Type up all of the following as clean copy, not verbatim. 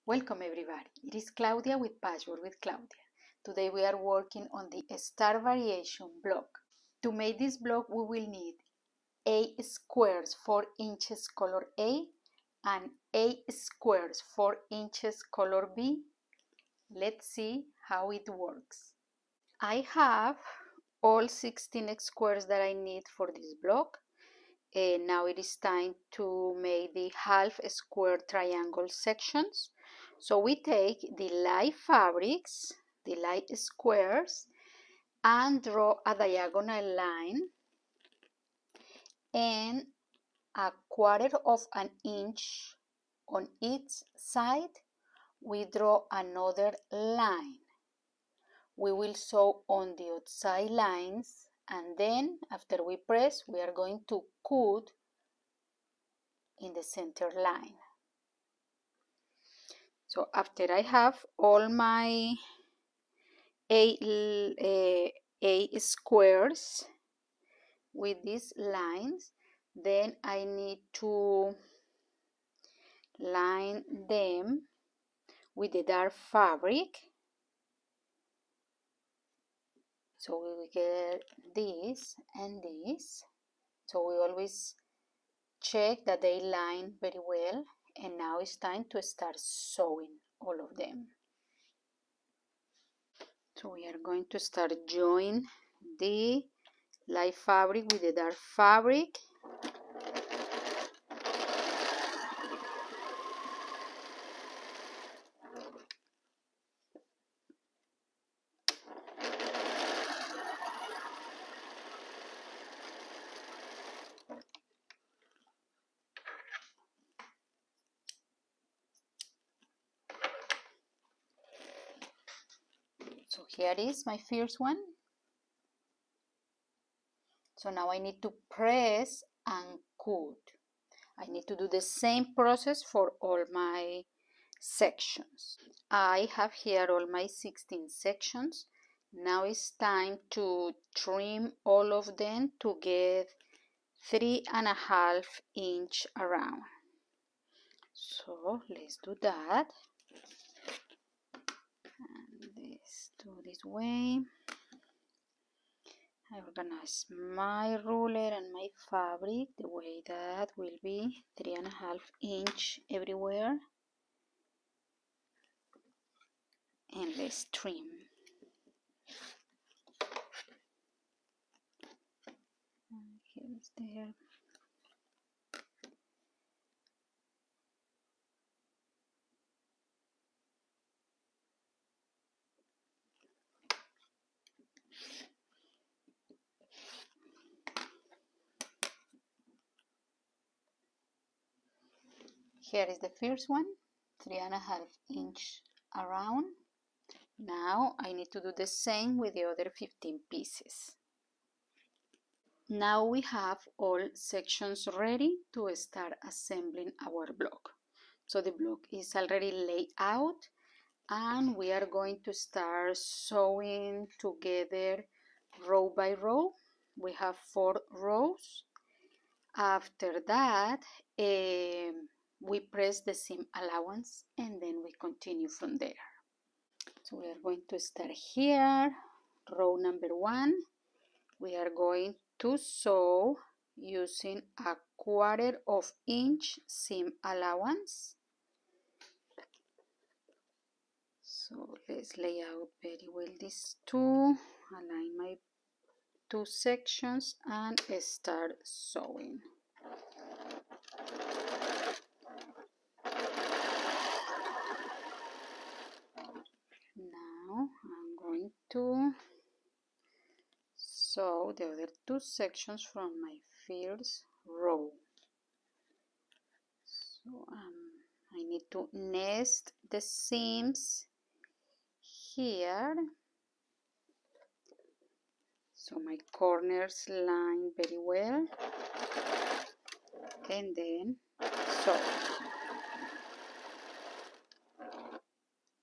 Welcome everybody, it is Claudia with Patchwork with Claudia. Today we are working on the star variation block. To make this block we will need A squares 4 inches color A and A squares 4 inches color B. Let's see how it works. I have all 16 squares that I need for this block. And now it is time to make the half square triangle sections. So we take the light fabrics, the light squares, and draw a diagonal line and 1/4 inch on each side. We draw another line. We will sew on the outside lines, and then after we press we are going to cut in the center line. So after I have all my A squares with these lines, then I need to line them with the dark fabric. So we will get this and this. So we always check that they line very well, and now it's time to start sewing all of them. So we are going to start joining the light fabric with the dark fabric. So here is my first one. So now I need to press and cut. I need to do the same process for all my sections. I have here all my 16 sections. Now it's time to trim all of them to get 3.5 inch around. So let's do that. And let's do this way. I organize my ruler and my fabric the way that will be 3.5 inch everywhere. And let's trim. Here is there. Here is the first one, 3.5 inch around. Now I need to do the same with the other 15 pieces. Now we have all sections ready to start assembling our block. So the block is already laid out, and we are going to start sewing together row by row. We have 4 rows. After that, we press the seam allowance and then we continue from there. So we are going to start here, row number 1. We are going to sew using 1/4 inch seam allowance. So let's lay out very well these two, align my 2 sections and start sewing. Now I'm going to sew the other 2 sections from my first row. So I need to nest the seams here, so my corners line very well, and then sew.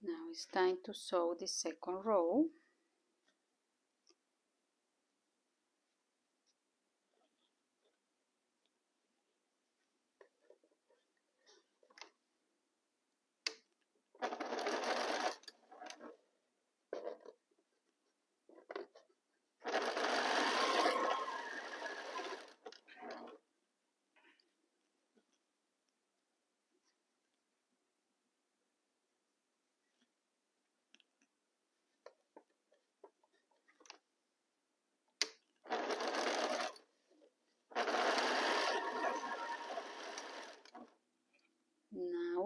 Now it's time to sew the second row.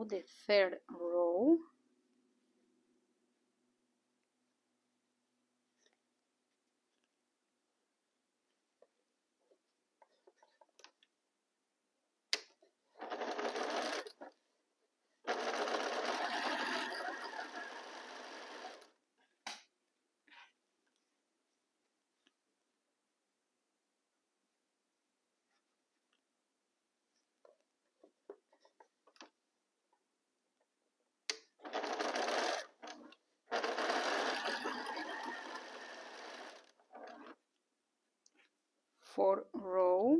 now the third row. Fourth row.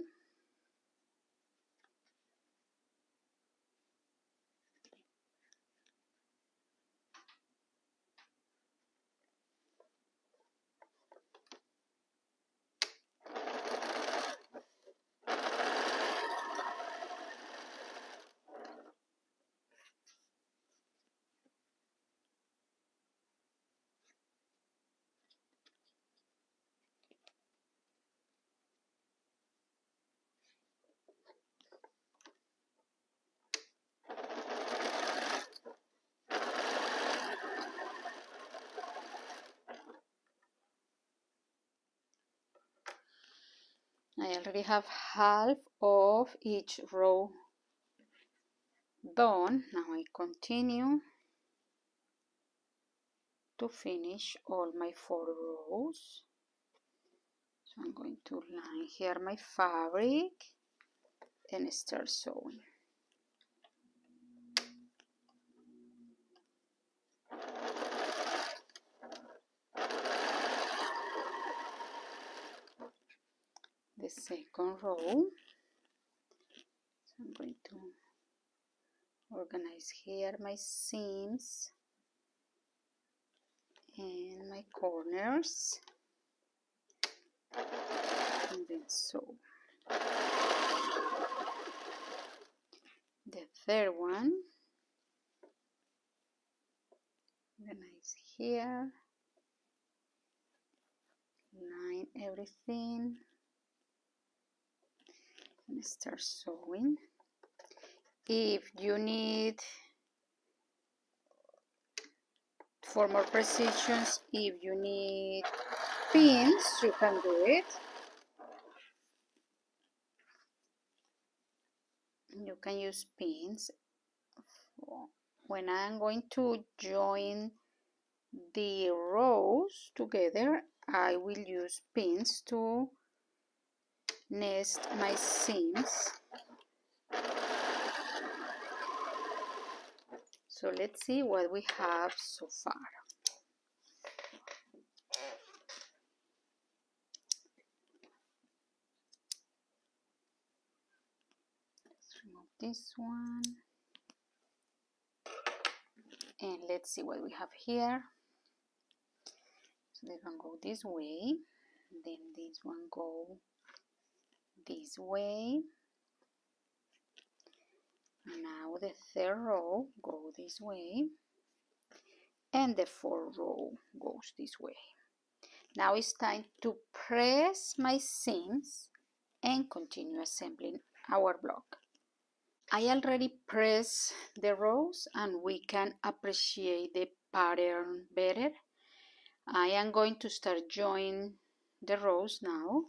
I already have half of each row done. Now I continue to finish all my 4 rows. So I'm going to line here my fabric and start sewing. The second row. So I'm going to organize here my seams and my corners and then sew. The third one, organize here, line everything and start sewing. If you need for more precisions, if you need pins, you can do it. You can use pins. When I'm going to join the rows together, I will use pins to nest my seams. So let's see what we have so far. Let's remove this one. And let's see what we have here. So this one go this way, then this one go this way. Now the third row go this way, and the fourth row goes this way. Now it's time to press my seams and continue assembling our block. I already pressed the rows and we can appreciate the pattern better. I am going to start joining the rows now,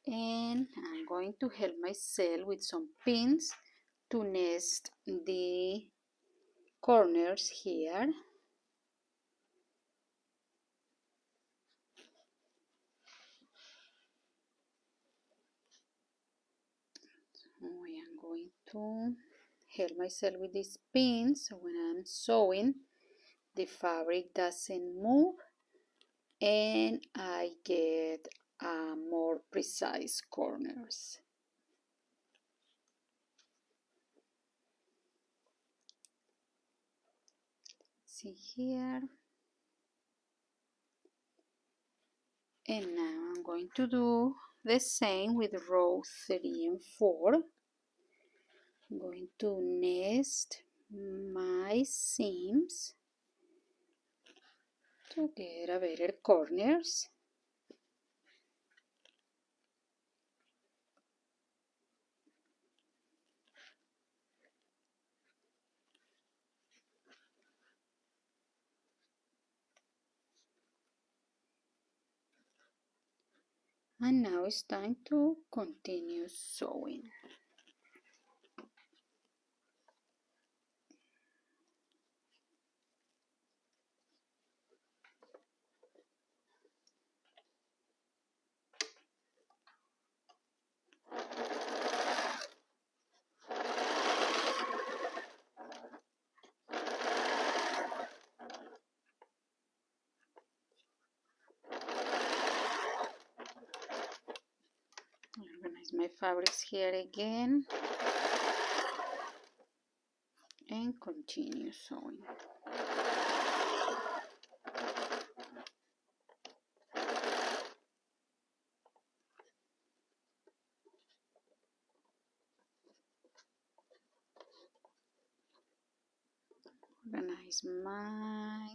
and I'm going to help myself with some pins to nest the corners here. So I am going to help myself with these pins so when I'm sewing the fabric doesn't move and I get more precise corners. See here. And now I'm going to do the same with row 3 and 4. I'm going to nest my seams to get a better corners. And now it's time to continue sewing. Organize my fabrics here again and continue sewing. Organize my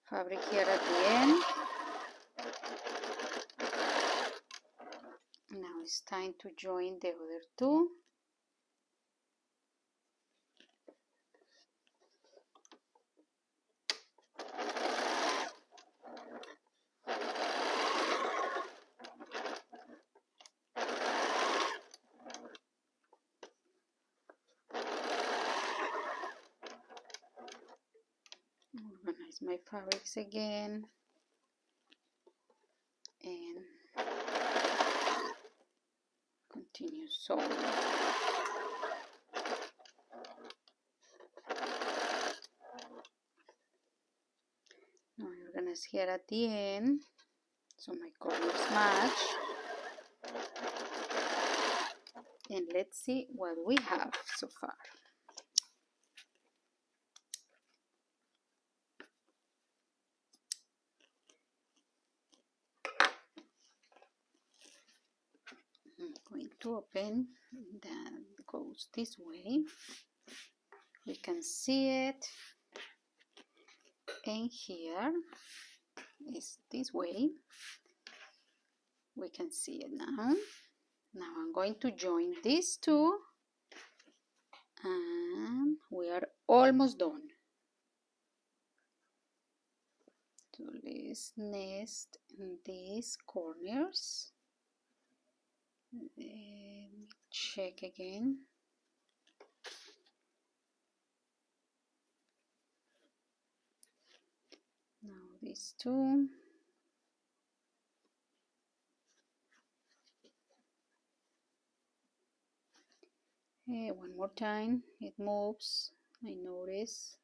fabric here at the end. Now it's time to join the other two. Organize my fabrics again and continue sewing. Now I organize here at the end so my corners match. And let's see what we have so far. I'm going to open, that goes this way. We can see it, and here is this way. We can see it now. Now I'm going to join these two, and we are almost done. So let's nest in these corners. Let me check again. Now these two. One more time, it moves, I notice.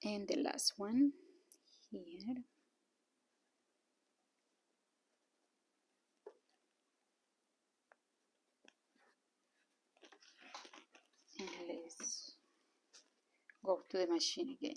And the last one here. And let's go to the machine again.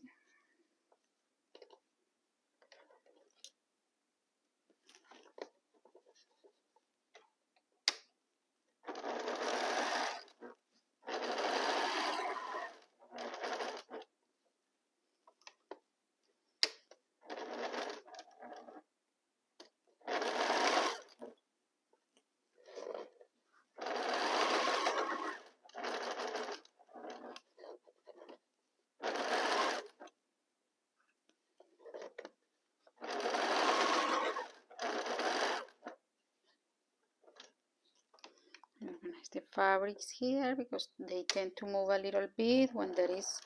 Organize the fabrics here because they tend to move a little bit when there is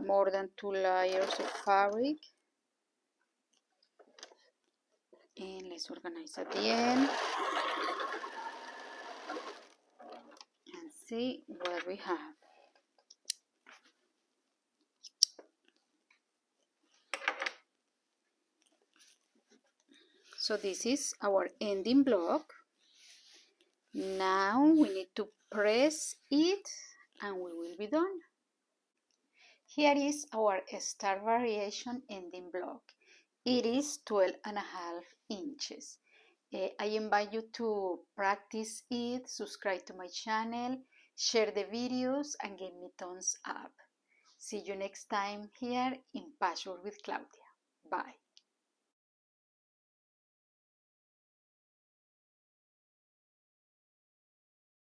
more than 2 layers of fabric. And let's organize at the end and see what we have. So this is our ending block. Now we need to press it and we will be done. Here is our star variation ending block. It is 12.5 inches. I invite you to practice it, subscribe to my channel, share the videos and give me thumbs up. See you next time here in Patchwork with Claudia. Bye.